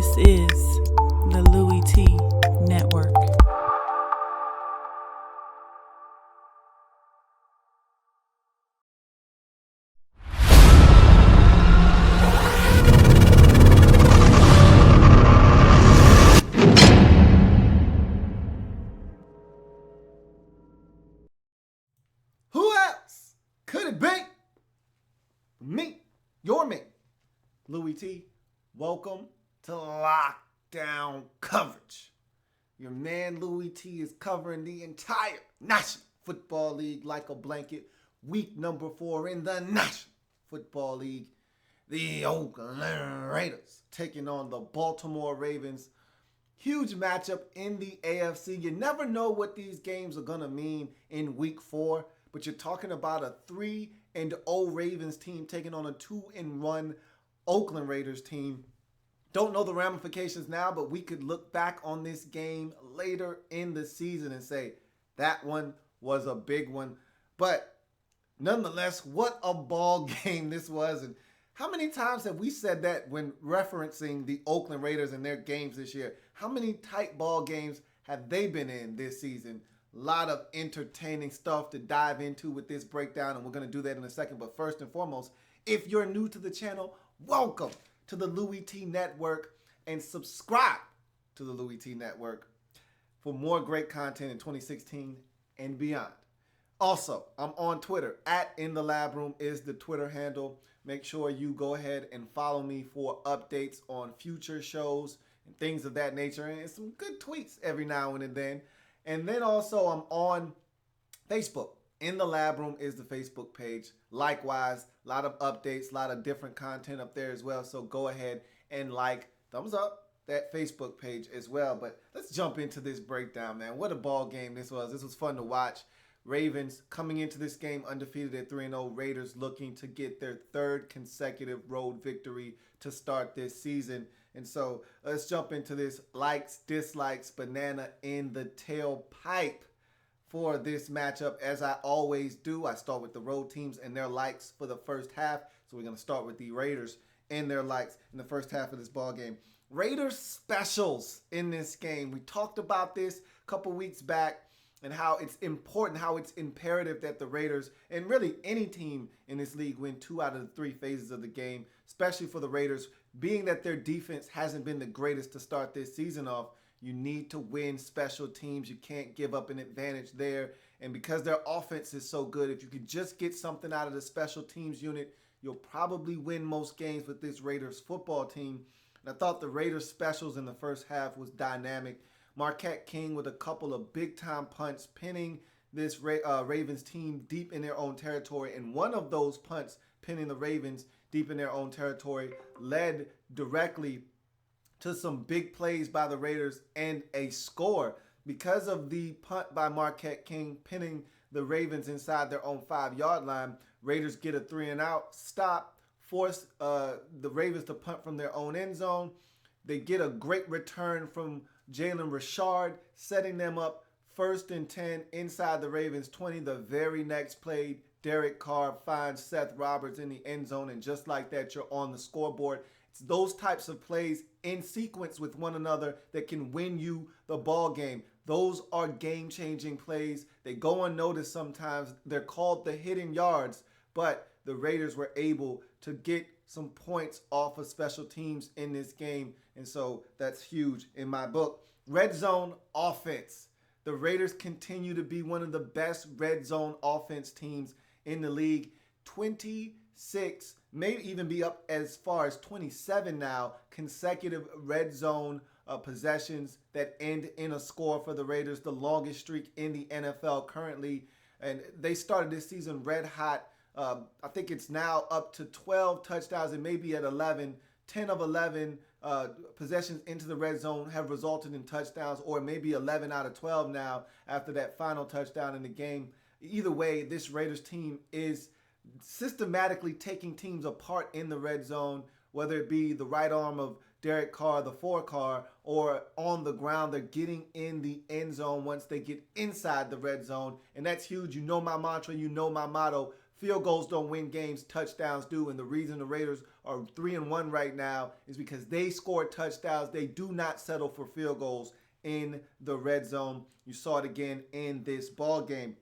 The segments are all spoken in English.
This is the Louie Tee Network. Who else could it be? Me, your me, Louie Tee. Welcome to Lockdown Coverage. Your man Louie Tee is covering the entire National Football League like a blanket. Week number 4 in the National Football League. The Oakland Raiders taking on the Baltimore Ravens. Huge matchup in the AFC. You never know what these games are going to mean in week 4, but you're talking about a 3-0 Ravens team taking on a 2-1 Oakland Raiders team. Don't know the ramifications now, but we could look back on this game later in the season and say that one was a big one. But nonetheless, what a ball game this was. And how many times have we said that when referencing the Oakland Raiders and their games this year? How many tight ball games have they been in this season? A lot of entertaining stuff to dive into with this breakdown, and we're going to do that in a second. But first and foremost, if you're new to the channel, welcome to the Louie Tee Network, and subscribe to the Louie Tee Network for more great content in 2016 and beyond. Also, I'm on Twitter. @InTheLabRoom is the Twitter handle. Make sure you go ahead and follow me for updates on future shows and things of that nature, and some good tweets every now and then. And then also I'm on Facebook. In the Lab Room is the Facebook page. Likewise, a lot of updates, a lot of different content up there as well. So go ahead and thumbs up that Facebook page as well. But let's jump into this breakdown, man. What a ball game this was. This was fun to watch. Ravens coming into this game undefeated at 3-0. Raiders looking to get their 3rd consecutive road victory to start this season. And so let's jump into this likes, dislikes, banana in the tailpipe for this matchup. As I always do, I start with the road teams and their likes for the first half. So we're going to start with the Raiders and their likes in the first half of this ball game. Raiders specials in this game. We talked about this a couple weeks back, and how it's important, how it's imperative that the Raiders, and really any team in this league, win 2 out of the 3 phases of the game, especially for the Raiders, being that their defense hasn't been the greatest to start this season off. You need to win special teams. You can't give up an advantage there. And because their offense is so good, if you could just get something out of the special teams unit, you'll probably win most games with this Raiders football team. And I thought the Raiders specials in the first half was dynamic. Marquette King with a couple of big-time punts, pinning this Ravens team deep in their own territory. And one of those punts, pinning the Ravens deep in their own territory, led directly to some big plays by the Raiders and a score. Because of the punt by Marquette King, pinning the Ravens inside their own 5-yard line, Raiders get a 3-and-out stop, force the Ravens to punt from their own end zone. They get a great return from Jalen Richard, setting them up 1st and 10 inside the Ravens 20. The very next play, Derek Carr finds Seth Roberts in the end zone, and just like that, you're on the scoreboard. It's those types of plays in sequence with one another that can win you the ball game. Those are game-changing plays. They go unnoticed sometimes. They're called the hidden yards, but the Raiders were able to get some points off of special teams in this game, and so that's huge in my book. Red zone offense. The Raiders continue to be one of the best red zone offense teams in the league. 26, maybe even be up as far as 27 now, consecutive red zone possessions that end in a score for the Raiders, the longest streak in the NFL currently. And they started this season red hot. I think it's now up to 12 touchdowns and maybe at 11. 10 of 11 possessions into the red zone have resulted in touchdowns, or maybe 11 out of 12 now after that final touchdown in the game. Either way, this Raiders team is systematically taking teams apart in the red zone, whether it be the right arm of Derek Carr, the 4-car, or on the ground. They're getting in the end zone once they get inside the red zone, and that's huge. You know my mantra, you know my motto. field goals don't win games, touchdowns do. And the reason the Raiders are 3-1 right now is because they scored touchdowns. They do not settle for field goals in the red zone. You saw it again in this ball game.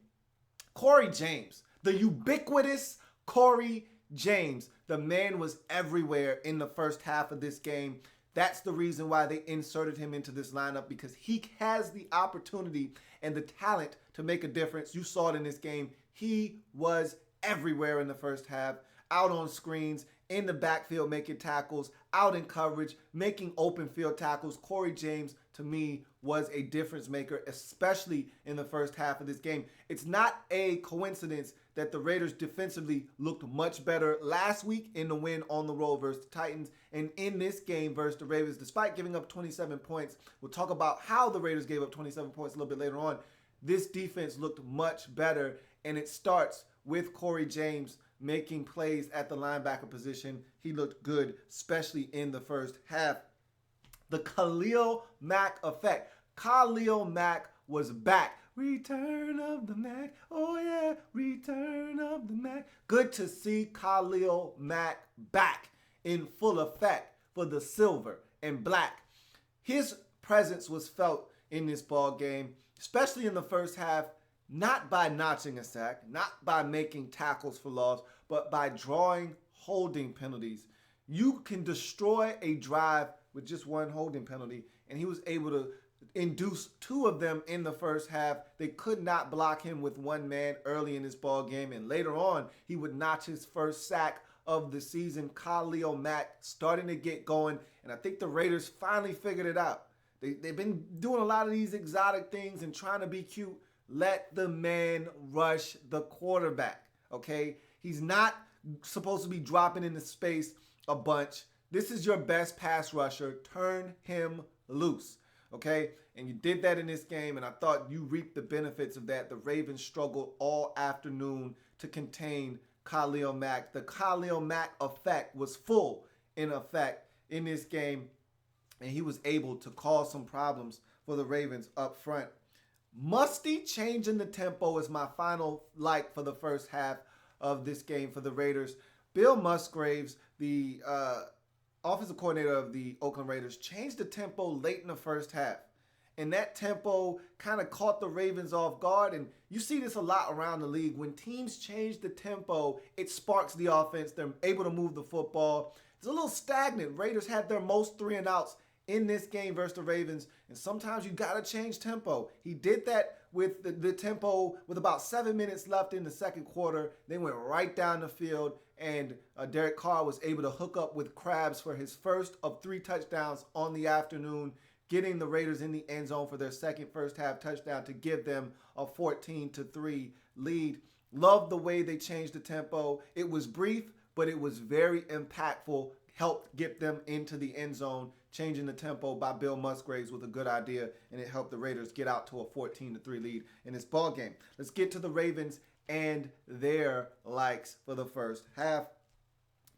Corey James, the ubiquitous Corey James. The man was everywhere in the first half of this game. That's the reason why they inserted him into this lineup, because he has the opportunity and the talent to make a difference. You saw it in this game. He was everywhere in the first half, out on screens, in the backfield making tackles, out in coverage, making open field tackles. Corey James, to me, was a difference maker, especially in the first half of this game. It's not a coincidence that the Raiders defensively looked much better last week in the win on the road versus the Titans, and in this game versus the Ravens, despite giving up 27 points. We'll talk about how the Raiders gave up 27 points a little bit later on. This defense looked much better, and it starts with Corey James making plays at the linebacker position. He looked good, especially in the first half. The Khalil Mack effect. Khalil Mack was back. Return of the Mack. Oh, yeah. Return of the Mack. Good to see Khalil Mack back in full effect for the silver and black. His presence was felt in this ball game, especially in the first half, not by notching a sack, not by making tackles for loss, but by drawing holding penalties. You can destroy a drive with just one holding penalty, and he was able to induce two of them in the first half. They could not block him with one man early in this ball game, and later on, he would notch his first sack of the season. Khalil Mack starting to get going, and I think the Raiders finally figured it out. They've been doing a lot of these exotic things and trying to be cute. Let the man rush the quarterback, okay? He's not supposed to be dropping into space a bunch. This is your best pass rusher. Turn him loose, okay? And you did that in this game, and I thought you reaped the benefits of that. The Ravens struggled all afternoon to contain Khalil Mack. The Khalil Mack effect was full in effect in this game, and he was able to cause some problems for the Ravens up front. Musty changing the tempo is my final like for the first half of this game for the Raiders. Bill Musgraves, the offensive coordinator of the Oakland Raiders, changed the tempo late in the first half. And that tempo kind of caught the Ravens off guard. And you see this a lot around the league. When teams change the tempo, it sparks the offense. They're able to move the football. It's a little stagnant. Raiders had their most 3-and-outs in this game versus the Ravens, and sometimes you got to change tempo. He did that with the tempo with about 7 minutes left in the second quarter. They went right down the field, and Derek Carr was able to hook up with Krabs for his first of 3 touchdowns on the afternoon, getting the Raiders in the end zone for their second first half touchdown to give them a 14-3 lead. Love the way they changed the tempo. It was brief, but it was very impactful. Helped get them into the end zone. Changing the tempo by Bill Musgraves was a good idea, and it helped the Raiders get out to a 14-3 lead in this ball game. Let's get to the Ravens and their likes for the first half.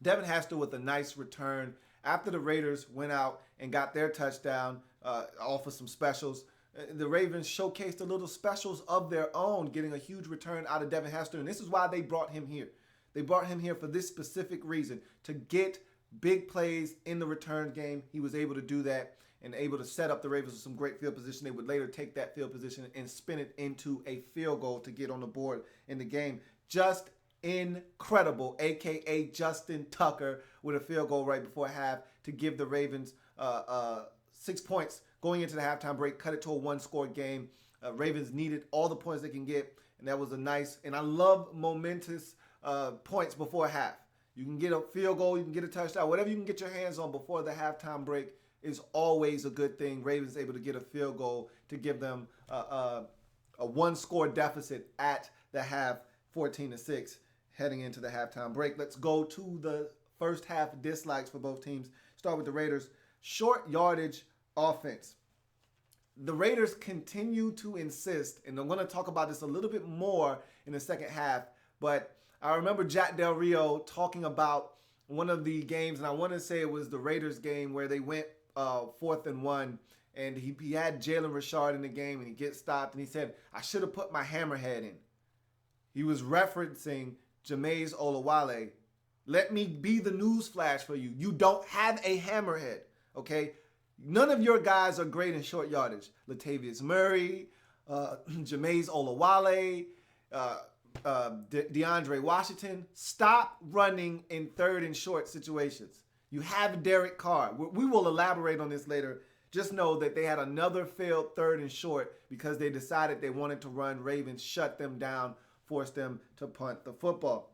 Devin Hester with a nice return after the Raiders went out and got their touchdown off of some specials. The Ravens showcased a little specials of their own, getting a huge return out of Devin Hester, and this is why they brought him here. They brought him here for this specific reason, to get big plays in the return game. He was able to do that and able to set up the Ravens with some great field position. They would later take that field position and spin it into a field goal to get on the board in the game. Just incredible, a.k.a. Justin Tucker with a field goal right before half to give the Ravens 6 points going into the halftime break, cut it to a one-score game. Ravens needed all the points they can get, and that was a nice, and I love momentous points before half. You can get a field goal, you can get a touchdown, whatever you can get your hands on before the halftime break is always a good thing. Ravens able to get a field goal to give them a one-score deficit at the half, 14-6, heading into the halftime break. Let's go to the first half dislikes for both teams. Start with the Raiders. Short yardage offense. The Raiders continue to insist, and I'm going to talk about this a little bit more in the second half, but I remember Jack Del Rio talking about one of the games, and I want to say it was the Raiders game where they went 4th and 1, and he had Jalen Richard in the game, and he gets stopped, and he said, I should have put my hammerhead in. He was referencing Jameis Olawale, let me be the news flash for you. You don't have a hammerhead, okay? None of your guys are great in short yardage. Latavius Murray, Jameis Olawale, DeAndre Washington. Stop running in third and short situations. You have Derek Carr. We will elaborate on this later. Just know that they had another failed third and short because they decided they wanted to run. Ravens shut them down, forced them to punt the football.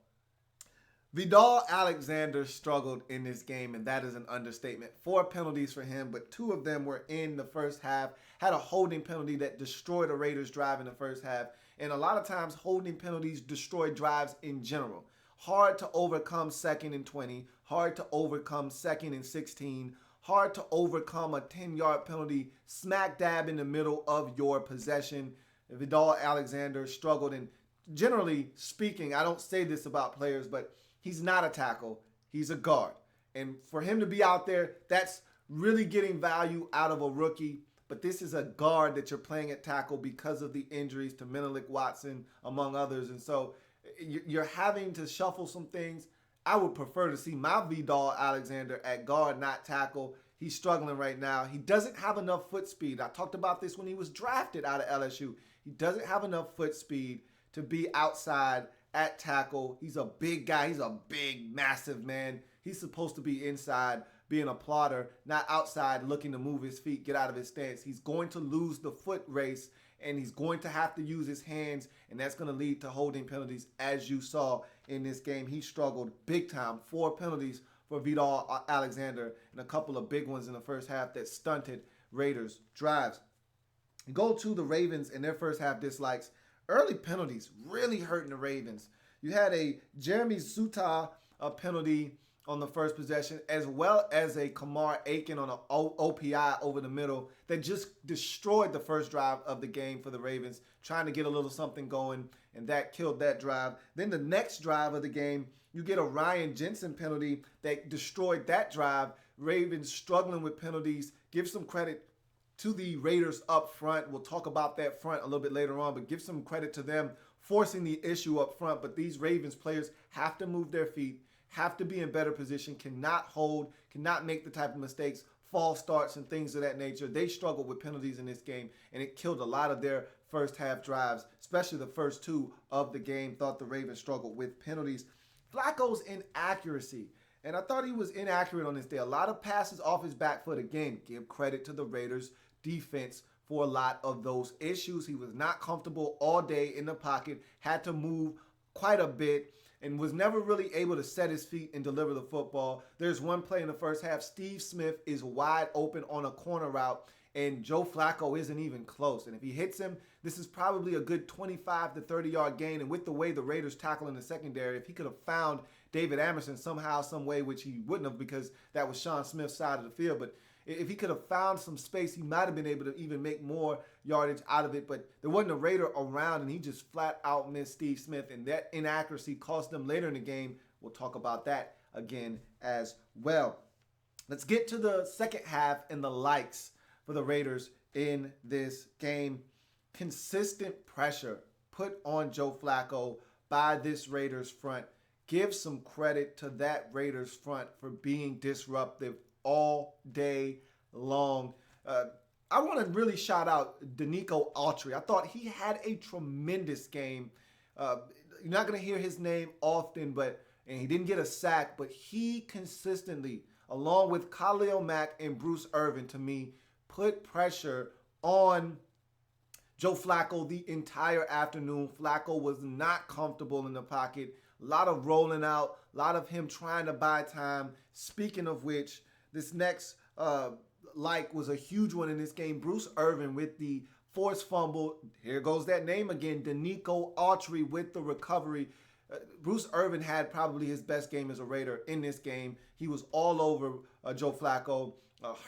Vidal Alexander struggled in this game, and that is an understatement. 4 penalties for him, but 2 of them were in the first half. Had a holding penalty that destroyed a Raiders drive in the first half. And a lot of times, holding penalties destroy drives in general. Hard to overcome 2nd and 20. Hard to overcome 2nd and 16. Hard to overcome a 10-yard penalty smack dab in the middle of your possession. Vidal Alexander struggled, and generally speaking, I don't say this about players, but he's not a tackle. He's a guard. And for him to be out there, that's really getting value out of a rookie. But this is a guard that you're playing at tackle because of the injuries to Menelik Watson, among others. And so you're having to shuffle some things. I would prefer to see my Vidal Alexander at guard, not tackle. He's struggling right now. He doesn't have enough foot speed. I talked about this when he was drafted out of LSU. He doesn't have enough foot speed to be outside at tackle. He's a big guy. He's a big, massive man. He's supposed to be inside being a plotter, not outside looking to move his feet, get out of his stance. He's going to lose the foot race, and he's going to have to use his hands, and that's going to lead to holding penalties, as you saw in this game. He struggled big time. 4 penalties for Vidal Alexander and a couple of big ones in the first half that stunted Raiders' drives. Go to the Ravens and their first half dislikes. Early penalties really hurting the Ravens. You had a Jeremy Suta penalty on the first possession, as well as a Kamar Aiken on an OPI over the middle that just destroyed the first drive of the game for the Ravens, trying to get a little something going, and that killed that drive. Then the next drive of the game, you get a Ryan Jensen penalty that destroyed that drive. Ravens struggling with penalties. Give some credit to the Raiders up front. We'll talk about that front a little bit later on, but give some credit to them forcing the issue up front. But these Ravens players have to move their feet, have to be in better position, cannot hold, cannot make the type of mistakes, false starts and things of that nature. They struggled with penalties in this game, and it killed a lot of their first half drives, especially the first 2 of the game. Thought the Ravens struggled with penalties. Flacco's inaccuracy, and I thought he was inaccurate on this day. A lot of passes off his back foot. Again, give credit to the Raiders defense for a lot of those issues. He was not comfortable all day in the pocket, had to move quite a bit, and was never really able to set his feet and deliver the football. There's one play in the first half. Steve Smith is wide open on a corner route, and Joe Flacco isn't even close. And if he hits him, this is probably a good 25 to 30-yard gain. And with the way the Raiders tackle in the secondary, if he could have found David Amerson somehow, some way, which he wouldn't have because that was Sean Smith's side of the field, but if he could have found some space, he might have been able to even make more yardage out of it. But there wasn't a Raider around, and he just flat out missed Steve Smith. And that inaccuracy cost them later in the game. We'll talk about that again as well. Let's get to the second half and the likes for the Raiders in this game. Consistent pressure put on Joe Flacco by this Raiders front. Give some credit to that Raiders front for being disruptive all day long. I want to really shout out Danico Autry. I thought he had a tremendous game. You're not going to hear his name often, and he didn't get a sack, but he consistently, along with Khalil Mack and Bruce Irvin, to me, put pressure on Joe Flacco the entire afternoon. Flacco was not comfortable in the pocket. A lot of rolling out, a lot of him trying to buy time. Speaking of which, this next was a huge one in this game. Bruce Irvin with the forced fumble. Here goes that name again. Danico Autry with the recovery. Bruce Irvin had probably his best game as a Raider in this game. He was all over Joe Flacco,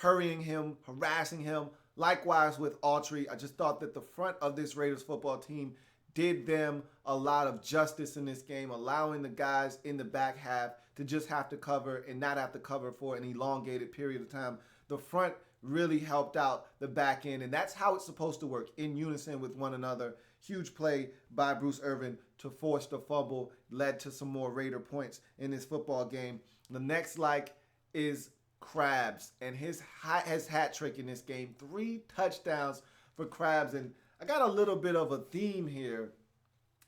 hurrying him, harassing him. Likewise with Autry. I just thought that the front of this Raiders football team did them a lot of justice in this game, allowing the guys in the back half to just have to cover and not have to cover for an elongated period of time. The front really helped out the back end, and that's how it's supposed to work, in unison with one another. Huge play by Bruce Irvin to force the fumble, led to some more Raider points in this football game. The next is Krabs and his hat trick in this game. 3 touchdowns for Krabs. And I got a little bit of a theme here,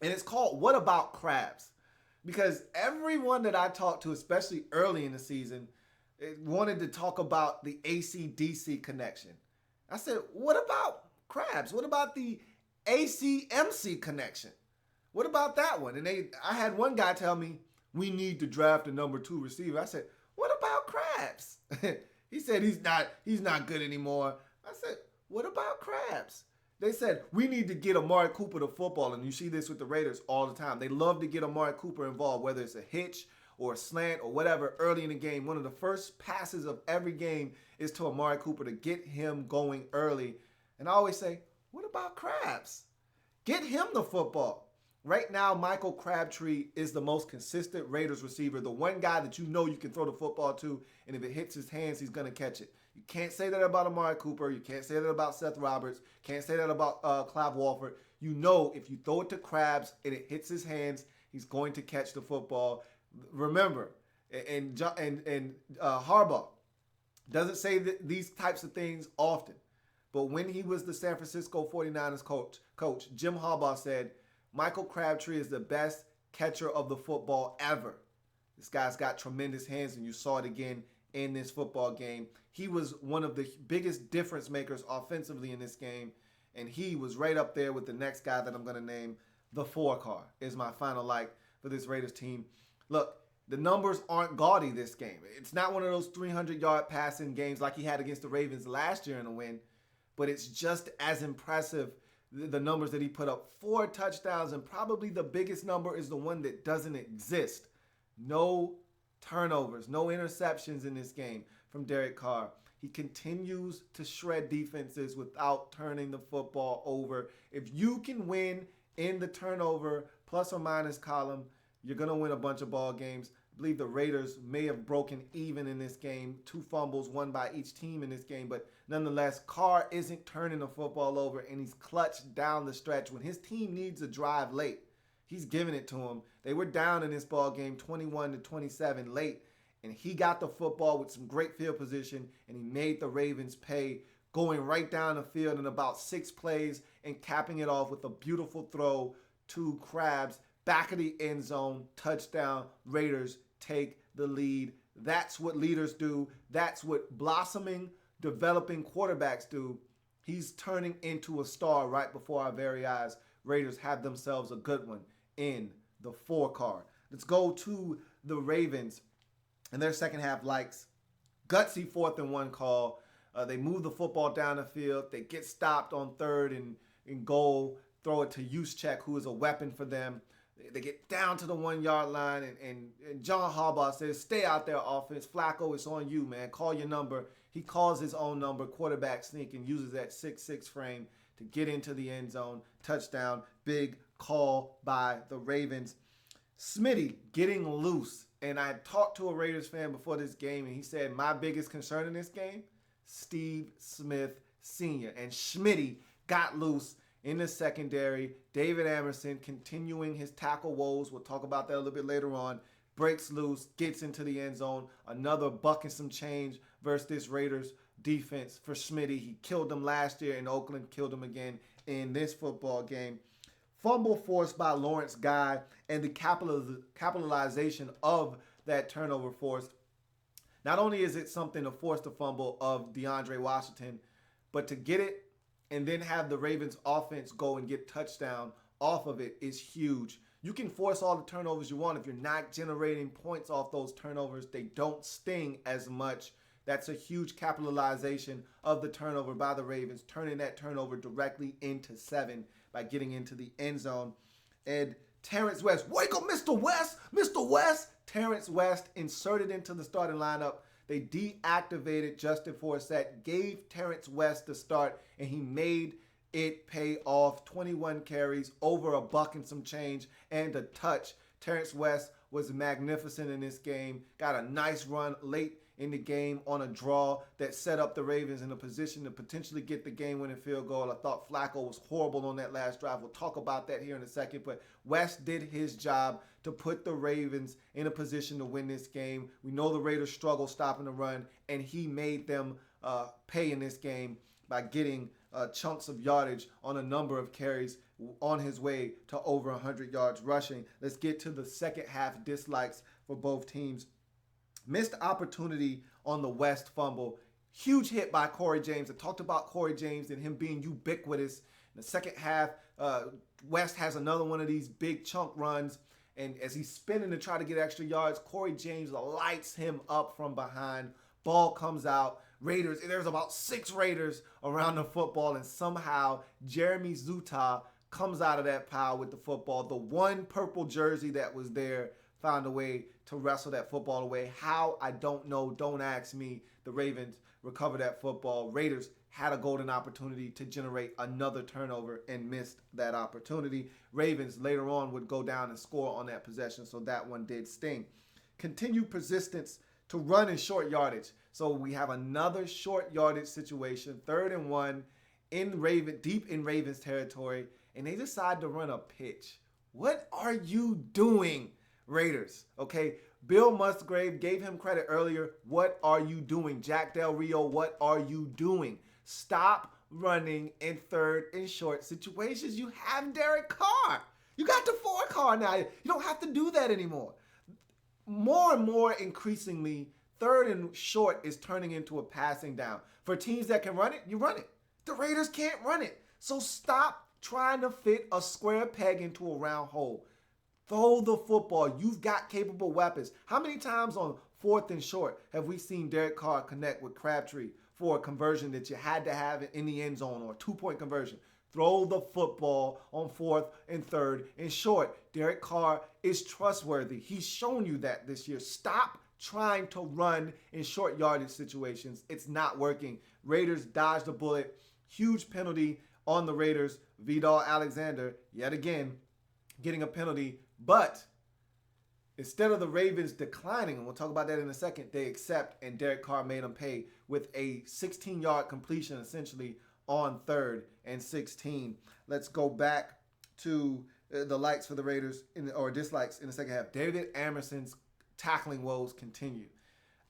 and it's called What About Krabs? Because everyone that I talked to, especially early in the season, wanted to talk about the AC/DC connection. I said, what about Krabs? What about the AC/MC connection? What about that one? And I had one guy tell me, we need to draft a number 2 receiver. I said, what about Krabs? He said he's not good anymore. I said, what about Krabs? They said, we need to get Amari Cooper to football. And you see this with the Raiders all the time. They love to get Amari Cooper involved, whether it's a hitch or a slant or whatever early in the game. One of the first passes of every game is to Amari Cooper to get him going early. And I always say, what about Krabs? Get him the football. Right now, Michael Crabtree is the most consistent Raiders receiver, the one guy that you know you can throw the football to, and if it hits his hands, he's going to catch it. You can't say that about Amari Cooper. You can't say that about Seth Roberts. Can't say that about Clive Walford. You know if you throw it to Krabs and it hits his hands, he's going to catch the football. Remember, and Harbaugh doesn't say these types of things often, but when he was the San Francisco 49ers coach, Jim Harbaugh said, Michael Crabtree is the best catcher of the football ever. This guy's got tremendous hands, and you saw it again in this football game. He was one of the biggest difference makers offensively in this game, and he was right up there with the next guy that I'm going to name. The 4 car is my final like for this Raiders team. Look, the numbers aren't gaudy this game. It's not one of those 300-yard passing games like he had against the Ravens last year in a win, but it's just as impressive, the numbers that he put up. 4 touchdowns, and probably the biggest number is the one that doesn't exist. No turnovers, no interceptions in this game from Derek Carr. He continues to shred defenses without turning the football over. If you can win in the turnover plus or minus column, you're going to win a bunch of ball games. I believe the Raiders may have broken even in this game. 2 fumbles, 1 by each team in this game. But nonetheless, Carr isn't turning the football over, and he's clutched down the stretch. When his team needs a drive late, he's giving it to them. They were down in this ball game 21-27 late, and he got the football with some great field position, and he made the Ravens pay, going right down the field in about 6 plays and capping it off with a beautiful throw to Krabs, back of the end zone, touchdown. Raiders take the lead. That's what leaders do. That's what blossoming, developing quarterbacks do. He's turning into a star right before our very eyes. Raiders have themselves a good one in the 4 car. Let's go to the Ravens and their second half likes. Gutsy 4th and 1 call. They move the football down the field. They get stopped on 3rd and goal. Throw it to Juszczyk, who is a weapon for them. They get down to the 1-yard line, and John Harbaugh says, stay out there, offense. Flacco, it's on you, man. Call your number. He calls his own number, quarterback sneak, and uses that 6'6" frame to get into the end zone. Touchdown. Big call by the Ravens. Smitty getting loose. And I talked to a Raiders fan before this game, and he said, my biggest concern in this game, Steve Smith Sr. And Smitty got loose in the secondary. David Amerson continuing his tackle woes. We'll talk about that a little bit later on. Breaks loose, gets into the end zone. Another buck and some change versus this Raiders defense for Smitty. He killed them last year in Oakland, killed him again in this football game. Fumble forced by Lawrence Guy, and the capitalization of that turnover force. Not only is it something to force the fumble of DeAndre Washington, but to get it and then have the Ravens offense go and get touchdown off of it is huge. You can force all the turnovers you want. If you're not generating points off those turnovers, they don't sting as much. That's a huge capitalization of the turnover by the Ravens, turning that turnover directly into 7 by getting into the end zone. And Terrence West, wake up, Mr. West, Mr. West. Terrence West inserted into the starting lineup. They deactivated Justin Forsett, gave Terrence West the start, and he made it pay off. 21 carries, over a buck and some change, and a touch. Terrence West was magnificent in this game. Got a nice run late in the game on a draw that set up the Ravens in a position to potentially get the game-winning field goal. I thought Flacco was horrible on that last drive. We'll talk about that here in a second. But West did his job to put the Ravens in a position to win this game. We know the Raiders struggle stopping the run, and he made them pay in this game by getting chunks of yardage on a number of carries on his way to over 100 yards rushing. Let's get to the second half dislikes for both teams. Missed opportunity on the West fumble. Huge hit by Corey James. I talked about Corey James and him being ubiquitous. In the second half, West has another one of these big chunk runs. And as he's spinning to try to get extra yards, Corey James lights him up from behind. Ball comes out. Raiders, there's about 6 Raiders around the football, and somehow Jeremy Zuttah comes out of that pile with the football. The one purple jersey that was there found a way to wrestle that football away. How? I don't know. Don't ask me. The Ravens recovered that football. Raiders had a golden opportunity to generate another turnover and missed that opportunity. Ravens later on would go down and score on that possession, so that one did sting. Continued persistence to run in short yardage. So we have another short yardage situation, 3rd and 1 deep in Ravens territory, and they decide to run a pitch. What are you doing, Raiders? Okay, Bill Musgrave gave him credit earlier. What are you doing? Jack Del Rio, what are you doing? Stop running in 3rd and short situations. You have Derek Carr. You got the 4 car now. You don't have to do that anymore. More and more increasingly, 3rd and short is turning into a passing down. For teams that can run it, you run it. The Raiders can't run it. So stop trying to fit a square peg into a round hole. Throw the football. You've got capable weapons. How many times on 4th and short have we seen Derek Carr connect with Crabtree for a conversion that you had to have in the end zone or a 2-point conversion? Throw the football on 4th and 3rd and short. Derek Carr is trustworthy. He's shown you that this year. Stop trying to run in short yardage situations. It's not working. Raiders dodged a bullet. Huge penalty on the Raiders. Vidal Alexander, yet again, getting a penalty. But instead of the Ravens declining, and we'll talk about that in a second, they accept, and Derek Carr made them pay with a 16-yard completion essentially on 3rd and 16. Let's go back to the likes for the Raiders, or dislikes in the second half. David Amerson's tackling woes continue.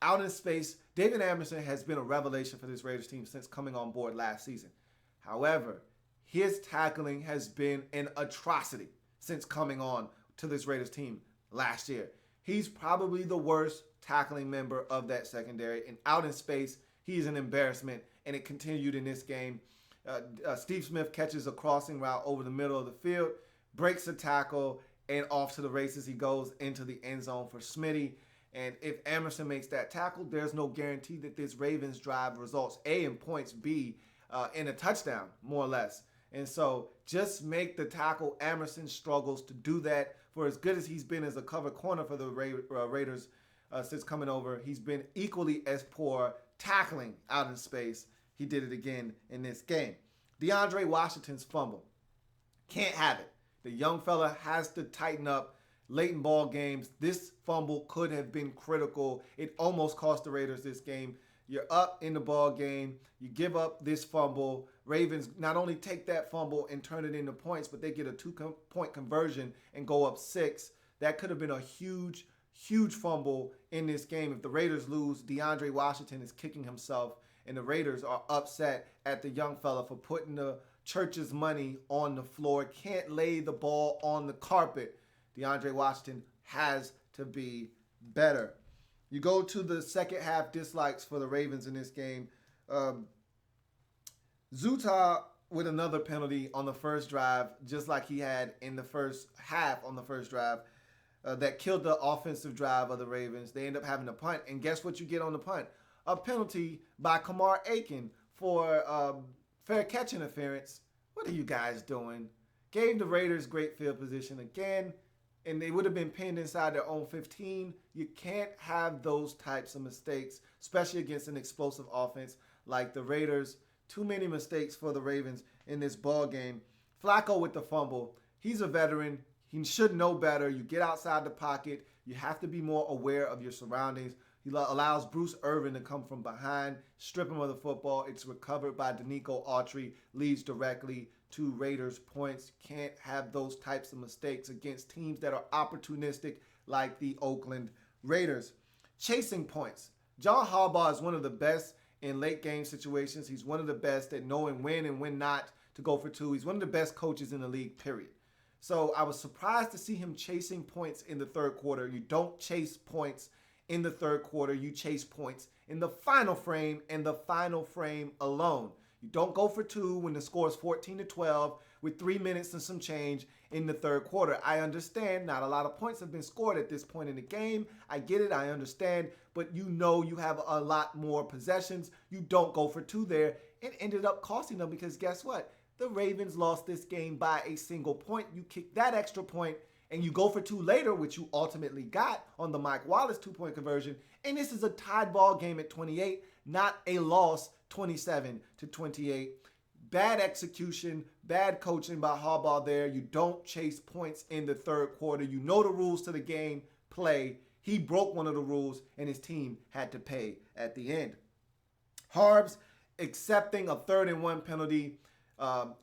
Out in space, David Amerson has been a revelation for this Raiders team since coming on board last season. However, his tackling has been an atrocity since coming on to this Raiders team last year. He's probably the worst tackling member of that secondary, and out in space, he's an embarrassment, and it continued in this game. Steve Smith catches a crossing route over the middle of the field, breaks a tackle, and off to the races he goes into the end zone for Smitty. And if Amerson makes that tackle, there's no guarantee that this Ravens drive results, A, in points, B, in a touchdown, more or less. And so just make the tackle. Amerson struggles to do that. For as good as he's been as a cover corner for the Raiders since coming over, he's been equally as poor tackling out in space. He did it again in this game. DeAndre Washington's fumble. Can't have it. The young fella has to tighten up late in ball games. This fumble could have been critical. It almost cost the Raiders this game. You're up in the ball game. You give up this fumble. Ravens not only take that fumble and turn it into points, but they get a 2-point conversion and go up 6. That could have been a huge, huge fumble in this game. If the Raiders lose, DeAndre Washington is kicking himself, and the Raiders are upset at the young fella for putting the church's money on the floor. Can't lay the ball on the carpet. DeAndre Washington has to be better. You go to the second half dislikes for the Ravens in this game. Zuttah with another penalty on the first drive, just like he had in the first half on the first drive, that killed the offensive drive of the Ravens. They end up having to punt, and guess what you get on the punt? A penalty by Kamar Aiken for fair catch interference. What are you guys doing? Gave the Raiders great field position again, and they would have been pinned inside their own 15. You can't have those types of mistakes, especially against an explosive offense like the Raiders. Too many mistakes for the Ravens in this ball game. Flacco with the fumble. He's a veteran. He should know better. You get outside the pocket. You have to be more aware of your surroundings. He allows Bruce Irvin to come from behind, strip him of the football. It's recovered by Danico Autry, leads directly to Raiders points. Can't have those types of mistakes against teams that are opportunistic like the Oakland Raiders. Chasing points. John Harbaugh is one of the best in late game situations. He's one of the best at knowing when and when not to go for two. He's one of the best coaches in the league, period. So I was surprised to see him chasing points in the third quarter. You don't chase points in the third quarter. You chase points in the final frame and the final frame alone. You don't go for two when the score is 14-12 with 3 minutes and some change in the third quarter. I understand not a lot of points have been scored at this point in the game. I get it. I understand. But you know you have a lot more possessions. You don't go for two there. It ended up costing them because guess what? The Ravens lost this game by a single point. You kick that extra point and you go for two later, which you ultimately got on the Mike Wallace 2-point conversion. And this is a tied ball game at 28, not a loss 27-28. Bad execution, bad coaching by Harbaugh there. You don't chase points in the third quarter. You know the rules to the game. Play. He broke one of the rules and his team had to pay at the end. Harbs accepting a 3rd-and-1 penalty.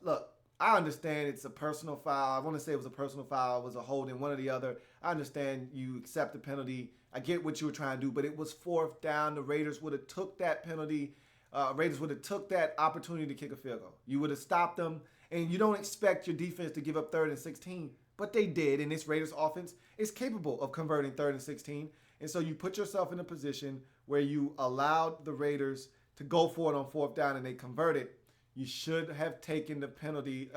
Look, I understand it's a personal foul. I want to say it was a personal foul. It was a holding, one or the other. I understand you accept the penalty. I get what you were trying to do, but it was 4th down. The Raiders would have took that penalty. Raiders would have took that opportunity to kick a field goal. You would have stopped them, and you don't expect your defense to give up 3rd and 16, but they did, and this Raiders offense is capable of converting 3rd and 16, and so you put yourself in a position where you allowed the Raiders to go for it on 4th down, and they converted. You should have taken the penalty,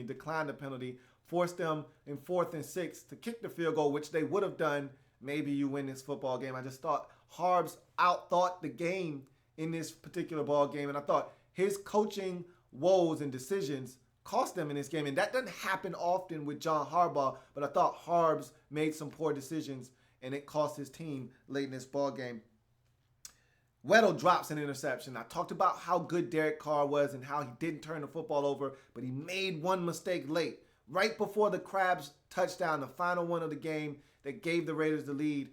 declined the penalty, forced them in 4th and 6 to kick the field goal, which they would have done. Maybe you win this football game. I just thought Harbs outthought the game in this particular ball game, and I thought his coaching woes and decisions cost them in this game, and that doesn't happen often with John Harbaugh, but I thought Harbs made some poor decisions, and it cost his team late in this ball game. Weddle drops an interception. I talked about how good Derek Carr was and how he didn't turn the football over, but he made one mistake late. Right before the Crabs touchdown, the final one of the game that gave the Raiders the lead,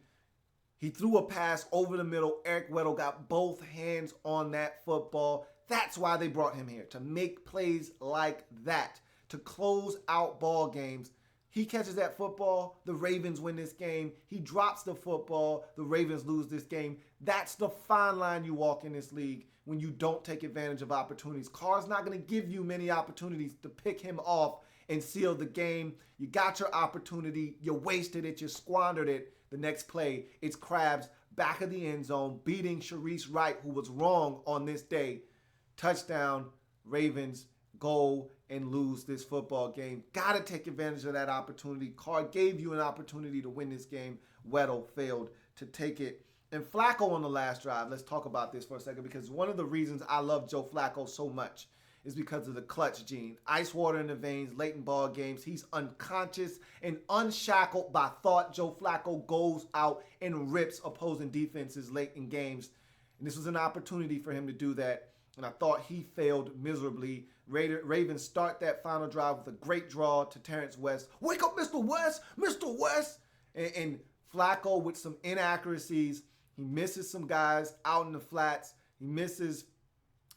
he threw a pass over the middle. Eric Weddle got both hands on that football. That's why they brought him here, to make plays like that, to close out ball games. He catches that football, the Ravens win this game. He drops the football, the Ravens lose this game. That's the fine line you walk in this league when you don't take advantage of opportunities. Carr's not going to give you many opportunities to pick him off and seal the game. You got your opportunity. You wasted it. You squandered it. The next play, it's Crabs back of the end zone, beating Sharice Wright, who was wrong on this day. Touchdown, Ravens go and lose this football game. Got to take advantage of that opportunity. Carr gave you an opportunity to win this game. Weddle failed to take it. And Flacco on the last drive, let's talk about this for a second, because one of the reasons I love Joe Flacco so much is because of the clutch gene. Ice water in the veins, late in ball games. He's unconscious and unshackled by thought. Joe Flacco goes out and rips opposing defenses late in games. And this was an opportunity for him to do that. And I thought he failed miserably. Ravens start that final drive with a great draw to Terrence West. Wake up, Mr. West! Mr. West! And Flacco with some inaccuracies. He misses some guys out in the flats. He misses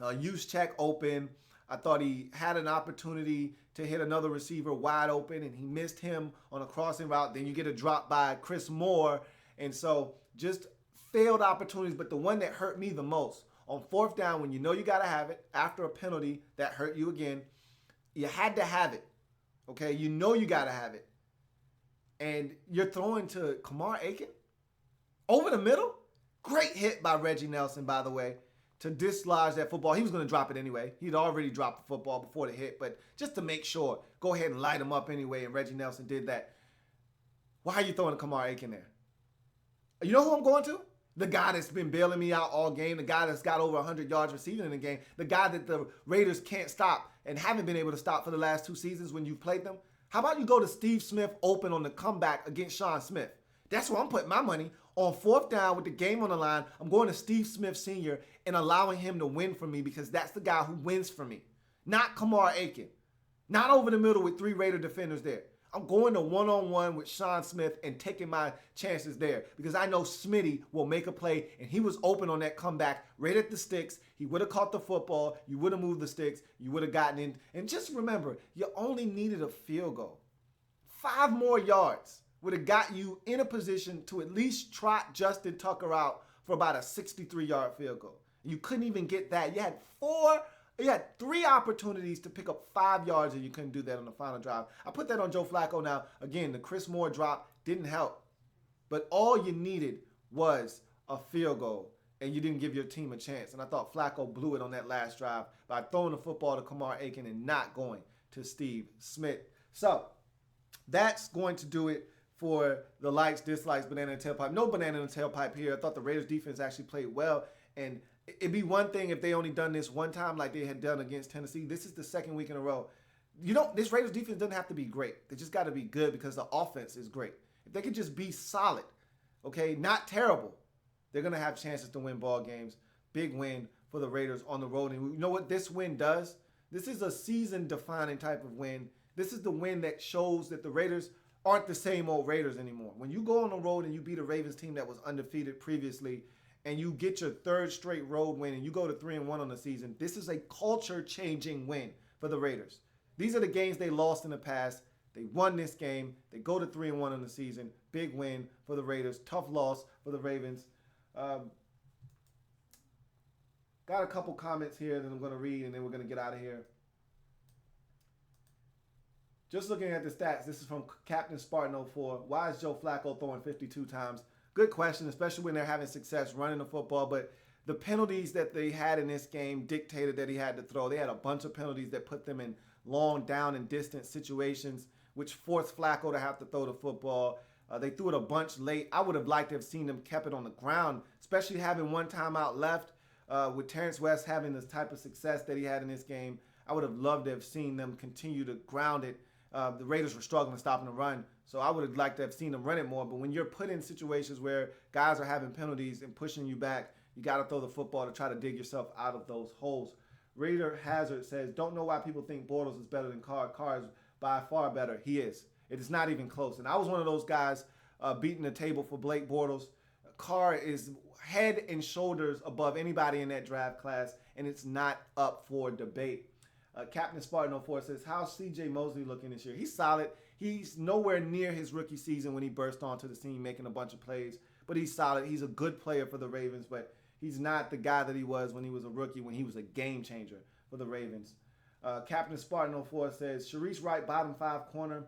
Juszczyk open. I thought he had an opportunity to hit another receiver wide open, and he missed him on a crossing route. Then you get a drop by Chris Moore. And so just failed opportunities. But the one that hurt me the most, on 4th down, when you know you got to have it, after a penalty that hurt you again, you had to have it, okay? You know you got to have it. And you're throwing to Kamar Aiken over the middle. Great hit by Reggie Nelson, by the way, to dislodge that football. He was going to drop it anyway. He'd already dropped the football before the hit, but just to make sure, go ahead and light him up anyway, and Reggie Nelson did that. Why are you throwing Kamar Aiken there? You know who I'm going to? The guy that's been bailing me out all game, the guy that's got over 100 yards receiving in the game, the guy that the Raiders can't stop and haven't been able to stop for the last 2 seasons when you've played them. How about you go to Steve Smith open on the comeback against Sean Smith? That's where I'm putting my money. On 4th down with the game on the line, I'm going to Steve Smith Sr. and allowing him to win for me, because that's the guy who wins for me. Not Kamar Aiken. Not over the middle with 3 Raider defenders there. I'm going to one-on-one with Sean Smith and taking my chances there because I know Smitty will make a play, and he was open on that comeback right at the sticks. He would have caught the football. You would have moved the sticks. You would have gotten in. And just remember, you only needed a field goal. 5 more yards would have got you in a position to at least trot Justin Tucker out for about a 63-yard field goal. You couldn't even get that. You had 3 opportunities to pick up 5 yards, and you couldn't do that on the final drive. I put that on Joe Flacco now. Again, the Chris Moore drop didn't help. But all you needed was a field goal, and you didn't give your team a chance. And I thought Flacco blew it on that last drive by throwing the football to Kamar Aiken and not going to Steve Smith. So that's going to do it for the likes, dislikes, banana and tailpipe. No banana and tailpipe here. I thought the Raiders defense actually played well, and it'd be one thing if they only done this one time like they had done against Tennessee. This is the second week in a row. This Raiders defense doesn't have to be great. They just got to be good because the offense is great. If they could just be solid, okay, not terrible, they're going to have chances to win ball games. Big win for the Raiders on the road. And you know what this win does? This is a season-defining type of win. This is the win that shows that the Raiders aren't the same old Raiders anymore. When you go on the road and you beat a Ravens team that was undefeated previously, and you get your 3rd straight road win, and you go to 3-1 on the season, this is a culture-changing win for the Raiders. These are the games they lost in the past. They won this game. They go to 3-1 on the season. Big win for the Raiders. Tough loss for the Ravens. Got a couple comments here that I'm going to read, and then we're going to get out of here. Just looking at the stats, this is from Captain Spartan 04. Why is Joe Flacco throwing 52 times? Good question, especially when they're having success running the football. But the penalties that they had in this game dictated that he had to throw. They had a bunch of penalties that put them in long down and distance situations, which forced Flacco to have to throw the football. They threw it a bunch late. I would have liked to have seen them kept it on the ground, especially having one timeout left. With Terrence West having this type of success that he had in this game, I would have loved to have seen them continue to ground it. The Raiders were struggling to stop the run, so I would have liked to have seen them run it more. But when you're put in situations where guys are having penalties and pushing you back, you got to throw the football to try to dig yourself out of those holes. Raider Hazard says, don't know why people think Bortles is better than Carr. Carr is by far better. He is. It is not even close. And I was one of those guys beating the table for Blake Bortles. Carr is head and shoulders above anybody in that draft class, and it's not up for debate. Captain Spartan 04 says, how's C.J. Mosley looking this year? He's solid. He's nowhere near his rookie season when he burst onto the scene making a bunch of plays, but he's solid. He's a good player for the Ravens, but he's not the guy that he was when he was a rookie, when he was a game changer for the Ravens. Captain Spartan 04 says, Sharice Wright, bottom 5 corner.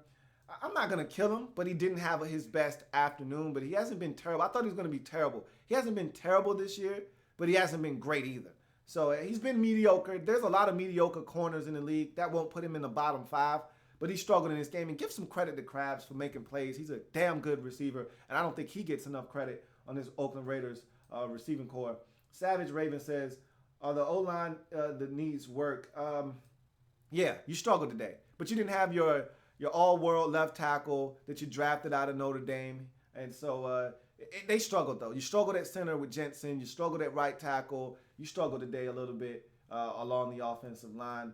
I'm not going to kill him, but he didn't have his best afternoon, but he hasn't been terrible. I thought he was going to be terrible. He hasn't been terrible this year, but he hasn't been great either. So he's been mediocre. There's a lot of mediocre corners in the league. That won't put him in the bottom 5, but he struggled in this game. And give some credit to Krabs for making plays. He's a damn good receiver, and I don't think he gets enough credit on this Oakland Raiders receiving core. Savage Raven says, are the O-line that needs work? Yeah, you struggled today, but you didn't have your all-world left tackle that you drafted out of Notre Dame. And so they struggled, though. You struggled at center with Jensen. You struggled at right tackle. You struggled today a little bit along the offensive line.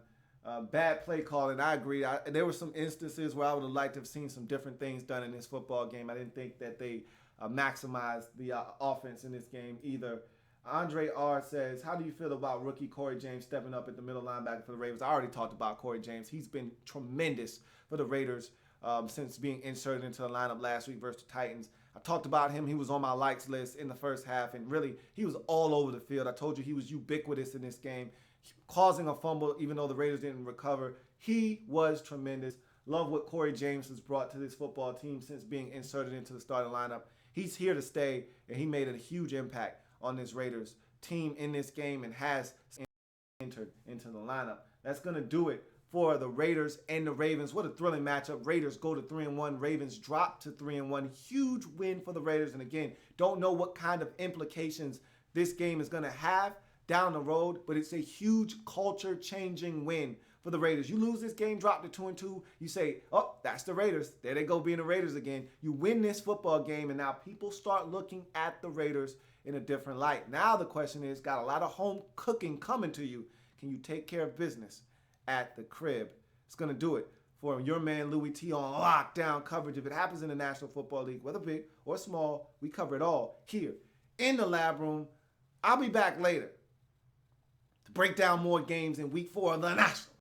Bad play calling, I agree. There were some instances where I would have liked to have seen some different things done in this football game. I didn't think that they maximized the offense in this game either. Andre R. says, how do you feel about rookie Corey James stepping up at the middle linebacker for the Ravens? I already talked about Corey James. He's been tremendous for the Raiders since being inserted into the lineup last week versus the Titans. I talked about him. He was on my likes list in the first half, and really, he was all over the field. I told you he was ubiquitous in this game, causing a fumble even though the Raiders didn't recover. He was tremendous. Love what Corey James has brought to this football team since being inserted into the starting lineup. He's here to stay, and he made a huge impact on this Raiders team in this game and has entered into the lineup. That's going to do it for the Raiders and the Ravens. What a thrilling matchup. Raiders go to 3-1. Ravens drop to 3-1. Huge win for the Raiders. And again, don't know what kind of implications this game is going to have down the road, but it's a huge culture-changing win for the Raiders. You lose this game, drop to 2-2, you say, oh, that's the Raiders. There they go being the Raiders again. You win this football game, and now people start looking at the Raiders in a different light. Now the question is, got a lot of home cooking coming to you. Can you take care of business at the crib? It's going to do it for your man Louie T on lockdown coverage. If it happens in the National Football League, whether big or small, we cover it all here in the lab room. I'll be back later to break down more games in week 4 of the National